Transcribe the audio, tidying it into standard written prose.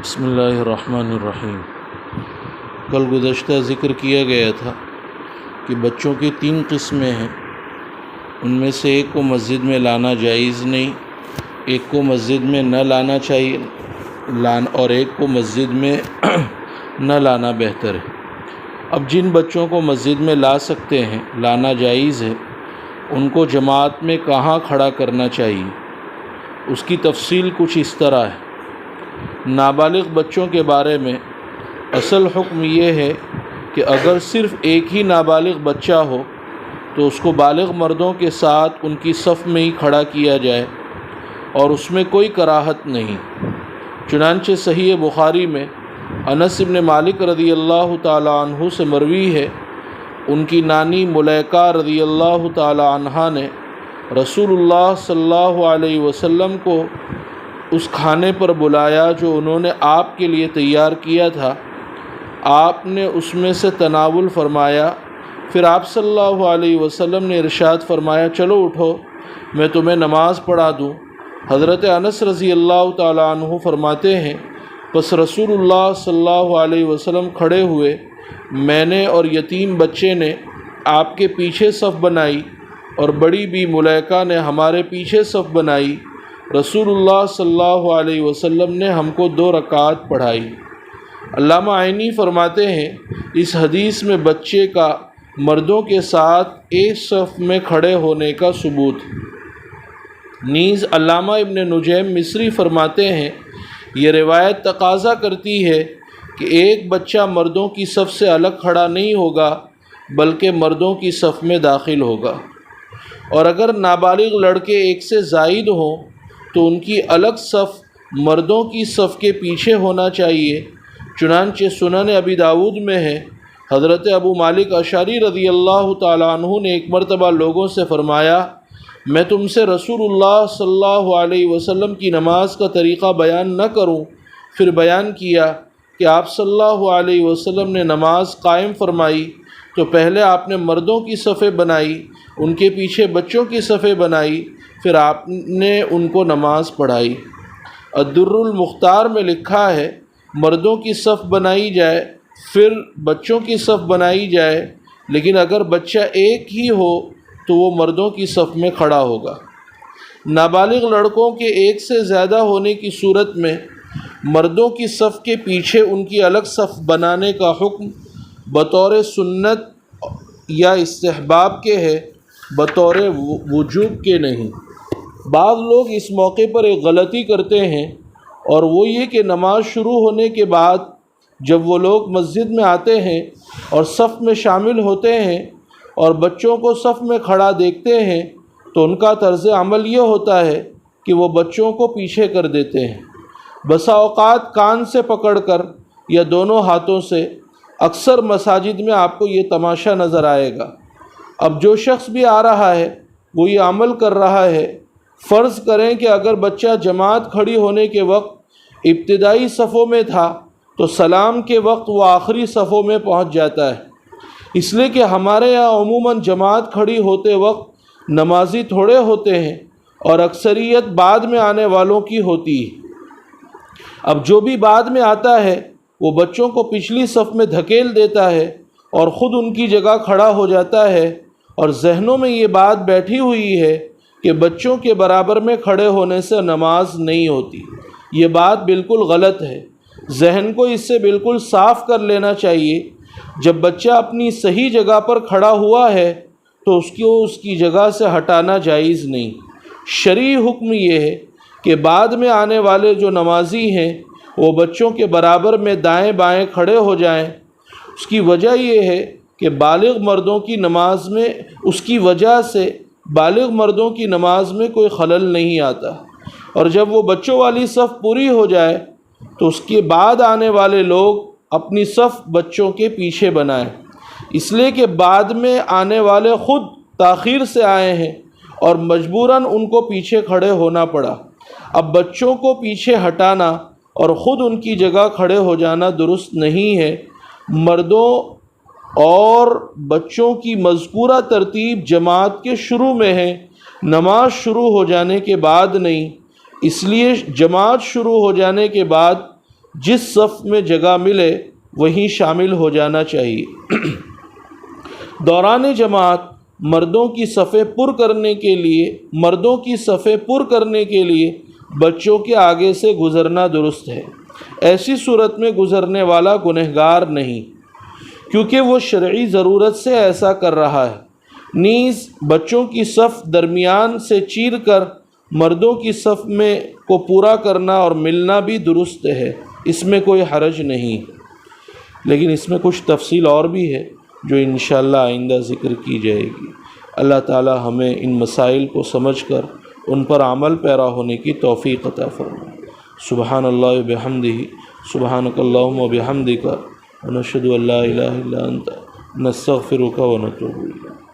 بسم اللہ الرحمن الرحیم۔ کل گزشتہ ذکر کیا گیا تھا کہ بچوں کی 3 قسمیں ہیں، ان میں سے ایک کو مسجد میں لانا جائز نہیں، ایک کو مسجد میں نہ لانا چاہیے اور ایک کو مسجد میں نہ لانا بہتر ہے۔ اب جن بچوں کو مسجد میں لا سکتے ہیں، لانا جائز ہے، ان کو جماعت میں کہاں کھڑا کرنا چاہیے، اس کی تفصیل کچھ اس طرح ہے۔ نابالغ بچوں کے بارے میں اصل حکم یہ ہے کہ اگر صرف ایک ہی نابالغ بچہ ہو تو اس کو بالغ مردوں کے ساتھ ان کی صف میں ہی کھڑا کیا جائے اور اس میں کوئی کراہت نہیں۔ چنانچہ صحیح بخاری میں انس بن مالک رضی اللہ تعالی عنہ سے مروی ہے، ان کی نانی ملیکہ رضی اللہ تعالی عنہا نے رسول اللہ صلی اللہ علیہ وسلم کو اس کھانے پر بلایا جو انہوں نے آپ کے لیے تیار کیا تھا۔ آپ نے اس میں سے تناول فرمایا، پھر آپ صلی اللہ علیہ وسلم نے ارشاد فرمایا، چلو اٹھو میں تمہیں نماز پڑھا دوں۔ حضرت انس رضی اللہ تعالیٰ عنہ فرماتے ہیں، پس رسول اللہ صلی اللہ علیہ وسلم کھڑے ہوئے، میں نے اور یتیم بچے نے آپ کے پیچھے صف بنائی اور بڑی بی ملیکہ نے ہمارے پیچھے صف بنائی۔ رسول اللہ صلی اللہ علیہ وسلم نے ہم کو 2 رکعت پڑھائی۔ علامہ عینی فرماتے ہیں، اس حدیث میں بچے کا مردوں کے ساتھ ایک صف میں کھڑے ہونے کا ثبوت۔ نیز علامہ ابن نجیم مصری فرماتے ہیں، یہ روایت تقاضا کرتی ہے کہ ایک بچہ مردوں کی صف سے الگ کھڑا نہیں ہوگا بلکہ مردوں کی صف میں داخل ہوگا، اور اگر نابالغ لڑکے ایک سے زائد ہوں تو ان کی الگ صف مردوں کی صف کے پیچھے ہونا چاہیے۔ چنانچہ سنن ابی داود میں ہے، حضرت ابو مالک اشعری رضی اللہ تعالیٰ عنہ نے ایک مرتبہ لوگوں سے فرمایا، میں تم سے رسول اللہ صلی اللہ علیہ وسلم کی نماز کا طریقہ بیان نہ کروں؟ پھر بیان کیا کہ آپ صلی اللہ علیہ وسلم نے نماز قائم فرمائی تو پہلے آپ نے مردوں کی صفیں بنائی، ان کے پیچھے بچوں کی صفیں بنائی، پھر آپ نے ان کو نماز پڑھائی۔ الدر المختار میں لکھا ہے، مردوں کی صف بنائی جائے پھر بچوں کی صف بنائی جائے، لیکن اگر بچہ ایک ہی ہو تو وہ مردوں کی صف میں کھڑا ہوگا۔ نابالغ لڑکوں کے ایک سے زیادہ ہونے کی صورت میں مردوں کی صف کے پیچھے ان کی الگ صف بنانے کا حکم بطور سنت یا استحباب کے ہے، بطور وجوب کے نہیں۔ بعض لوگ اس موقع پر ایک غلطی کرتے ہیں، اور وہ یہ کہ نماز شروع ہونے کے بعد جب وہ لوگ مسجد میں آتے ہیں اور صف میں شامل ہوتے ہیں اور بچوں کو صف میں کھڑا دیکھتے ہیں تو ان کا طرز عمل یہ ہوتا ہے کہ وہ بچوں کو پیچھے کر دیتے ہیں، بسا اوقات کان سے پکڑ کر یا دونوں ہاتھوں سے۔ اکثر مساجد میں آپ کو یہ تماشا نظر آئے گا۔ اب جو شخص بھی آ رہا ہے وہ یہ عمل کر رہا ہے۔ فرض کریں کہ اگر بچہ جماعت کھڑی ہونے کے وقت ابتدائی صفوں میں تھا تو سلام کے وقت وہ آخری صفوں میں پہنچ جاتا ہے، اس لیے کہ ہمارے یہاں عموماً جماعت کھڑی ہوتے وقت نمازی تھوڑے ہوتے ہیں اور اکثریت بعد میں آنے والوں کی ہوتی ہے۔ اب جو بھی بعد میں آتا ہے وہ بچوں کو پچھلی صف میں دھکیل دیتا ہے اور خود ان کی جگہ کھڑا ہو جاتا ہے، اور ذہنوں میں یہ بات بیٹھی ہوئی ہے کہ بچوں کے برابر میں کھڑے ہونے سے نماز نہیں ہوتی۔ یہ بات بالکل غلط ہے۔ ذہن کو اس سے بالکل صاف کر لینا چاہیے۔ جب بچہ اپنی صحیح جگہ پر کھڑا ہوا ہے تو اس کی جگہ سے ہٹانا جائز نہیں۔ شرعی حکم یہ ہے کہ بعد میں آنے والے جو نمازی ہیں وہ بچوں کے برابر میں دائیں بائیں کھڑے ہو جائیں۔ اس کی وجہ یہ ہے کہ بالغ مردوں کی نماز میں بالغ مردوں کی نماز میں کوئی خلل نہیں آتا، اور جب وہ بچوں والی صف پوری ہو جائے تو اس کے بعد آنے والے لوگ اپنی صف بچوں کے پیچھے بنائیں، اس لیے کہ بعد میں آنے والے خود تاخیر سے آئے ہیں اور مجبوراً ان کو پیچھے کھڑے ہونا پڑا۔ اب بچوں کو پیچھے ہٹانا اور خود ان کی جگہ کھڑے ہو جانا درست نہیں ہے۔ مردوں اور بچوں کی مذکورہ ترتیب جماعت کے شروع میں ہے، نماز شروع ہو جانے کے بعد نہیں۔ اس لیے جماعت شروع ہو جانے کے بعد جس صف میں جگہ ملے وہیں شامل ہو جانا چاہیے۔ دوران جماعت مردوں کی صفیں پر کرنے کے لیے بچوں کے آگے سے گزرنا درست ہے۔ ایسی صورت میں گزرنے والا گنہگار نہیں، کیونکہ وہ شرعی ضرورت سے ایسا کر رہا ہے۔ نیز بچوں کی صف درمیان سے چیر کر مردوں کی صف میں کو پورا کرنا اور ملنا بھی درست ہے، اس میں کوئی حرج نہیں۔ لیکن اس میں کچھ تفصیل اور بھی ہے جو انشاءاللہ آئندہ ذکر کی جائے گی۔ اللہ تعالی ہمیں ان مسائل کو سمجھ کر ان پر عمل پیرا ہونے کی توفیق عطا فرمائے۔ سبحان اللہ بحمدہ، سبحانک اللہم و بحمدک، ونشہد ان لا الہ الا انت، نستغفرک ونتوب الیک۔